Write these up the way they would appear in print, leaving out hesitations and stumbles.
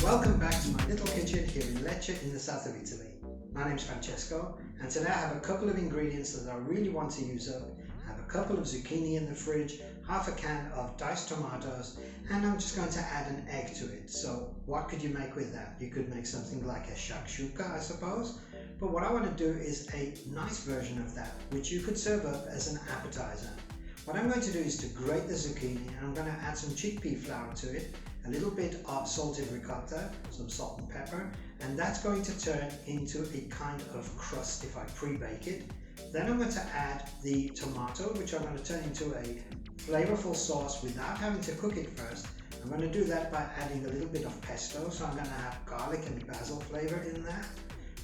Welcome back to my little kitchen here in Lecce in the south of Italy. My name's Francesco, and today I have a couple of ingredients that I really want to use up. I have a couple of zucchini in the fridge, half a can of diced tomatoes, and I'm just going to add an egg to it. So what could you make with that? You could make something like a shakshuka, I suppose. But what I want to do is a nice version of that, which you could serve up as an appetizer. What I'm going to do is to grate the zucchini, and I'm going to add some chickpea flour to it, a little bit of salted ricotta, some salt and pepper, and that's going to turn into a kind of crust if I pre-bake it. Then I'm going to add the tomato, which I'm going to turn into a flavorful sauce without having to cook it first. I'm going to do that by adding a little bit of pesto, so I'm going to have garlic and basil flavor in there.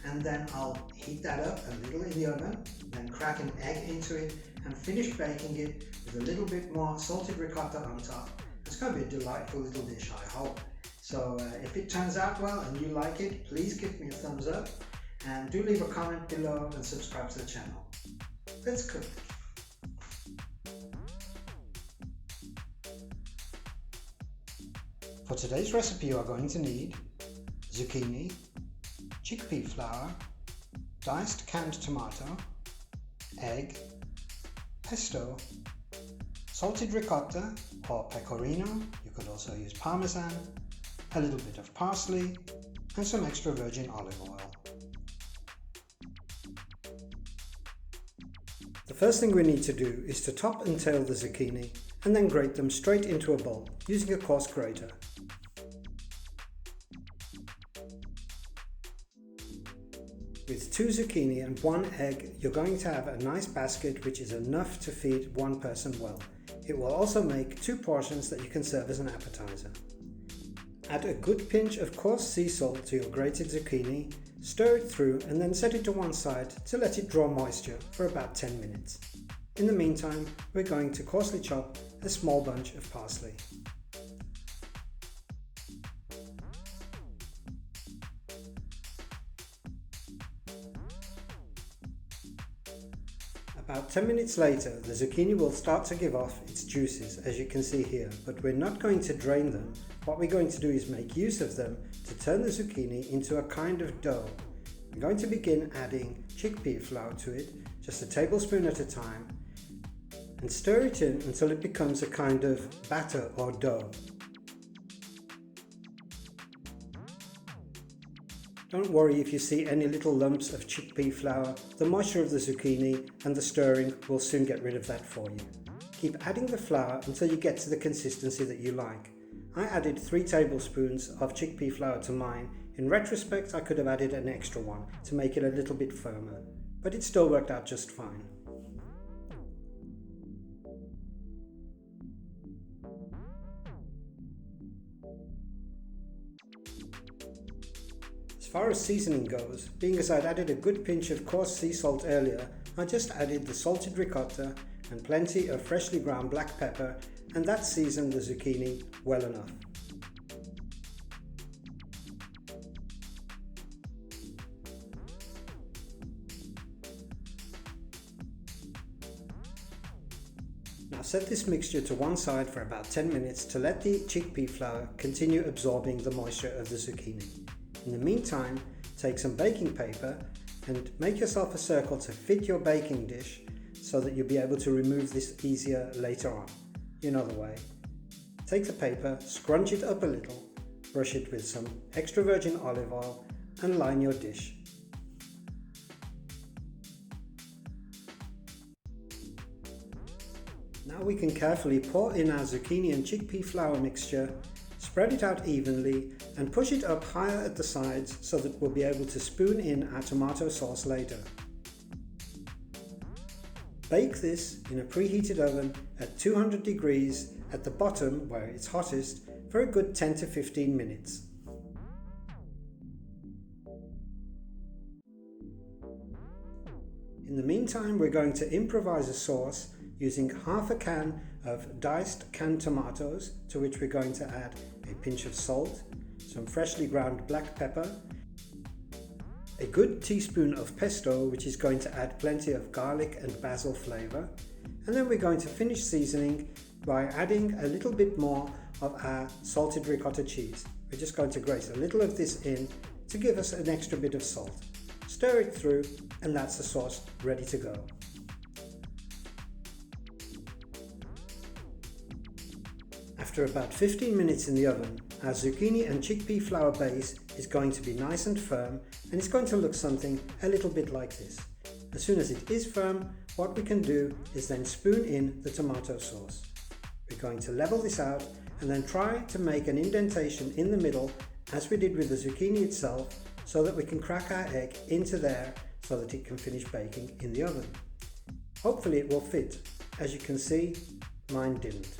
And then I'll heat that up a little in the oven, then crack an egg into it and finish baking it with a little bit more salted ricotta on top. It's going to be a delightful little dish, I hope. So if it turns out well and you like it, please give me a thumbs up and do leave a comment below and subscribe to the channel. Let's cook. For today's recipe you are going to need zucchini, chickpea flour, diced canned tomato, egg, pesto, salted ricotta or pecorino, you could also use parmesan, a little bit of parsley, and some extra virgin olive oil. The first thing we need to do is to top and tail the zucchini and then grate them straight into a bowl using a coarse grater. With 2 zucchini and 1 egg, you're going to have a nice basket which is enough to feed one person well. It will also make 2 portions that you can serve as an appetizer. Add a good pinch of coarse sea salt to your grated zucchini, stir it through and then set it to one side to let it draw moisture for about 10 minutes. In the meantime, we're going to coarsely chop a small bunch of parsley. About 10 minutes later, the zucchini will start to give off its juices, as you can see here, but we're not going to drain them. What we're going to do is make use of them to turn the zucchini into a kind of dough. I'm going to begin adding chickpea flour to it, just a tablespoon at a time, and stir it in until it becomes a kind of batter or dough. Don't worry if you see any little lumps of chickpea flour. The moisture of the zucchini and the stirring will soon get rid of that for you. Keep adding the flour until you get to the consistency that you like. I added 3 tablespoons of chickpea flour to mine. In retrospect, I could have added an extra one to make it a little bit firmer, but it still worked out just fine. As far as seasoning goes, being as I'd added a good pinch of coarse sea salt earlier, I just added the salted ricotta and plenty of freshly ground black pepper, and that seasoned the zucchini well enough. Now set this mixture to one side for about 10 minutes to let the chickpea flour continue absorbing the moisture of the zucchini. In the meantime, take some baking paper and make yourself a circle to fit your baking dish so that you'll be able to remove this easier later on. You know the way. Take the paper, scrunch it up a little, brush it with some extra virgin olive oil and line your dish. Now we can carefully pour in our zucchini and chickpea flour mixture, spread it out evenly and push it up higher at the sides so that we'll be able to spoon in our tomato sauce later. Bake this in a preheated oven at 200 degrees at the bottom where it's hottest for a good 10 to 15 minutes. In the meantime, we're going to improvise a sauce using half a can of diced canned tomatoes, to which we're going to add a pinch of salt, some freshly ground black pepper, a good teaspoon of pesto, which is going to add plenty of garlic and basil flavor, and then we're going to finish seasoning by adding a little bit more of our salted ricotta cheese. we're just going to grate a little of this in to give us an extra bit of salt. Stir it through, and that's the sauce ready to go. After about 15 minutes in the oven, our zucchini and chickpea flour base is going to be nice and firm, and it's going to look something a little bit like this. As soon as it is firm, what we can do is then spoon in the tomato sauce. We're going to level this out and then try to make an indentation in the middle as we did with the zucchini itself, so that we can crack our egg into there so that it can finish baking in the oven. Hopefully it will fit. As you can see, mine didn't.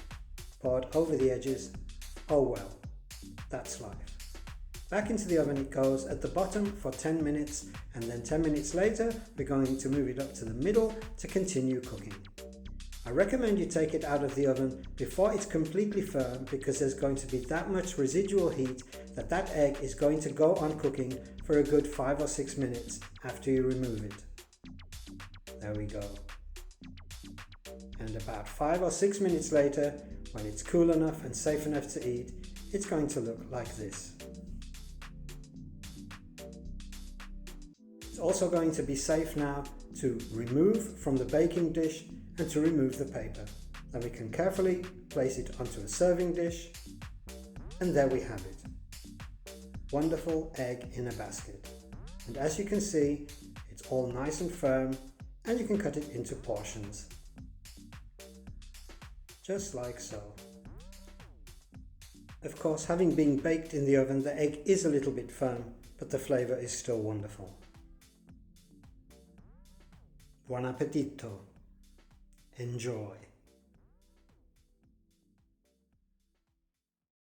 Poured over the edges. Oh well, that's life. Back into the oven it goes at the bottom for 10 minutes, and then 10 minutes later we're going to move it up to the middle to continue cooking. I recommend you take it out of the oven before it's completely firm, because there's going to be that much residual heat that egg is going to go on cooking for a good 5 or 6 minutes after you remove it. There we go. And about 5 or 6 minutes later, when it's cool enough and safe enough to eat, it's going to look like this. It's also going to be safe now to remove from the baking dish and to remove the paper. Then we can carefully place it onto a serving dish, and there we have it. Wonderful egg in a basket. And as you can see, it's all nice and firm, and you can cut it into portions. Just like so. Of course, having been baked in the oven, the egg is a little bit firm, but the flavour is still wonderful. Buon appetito! Enjoy!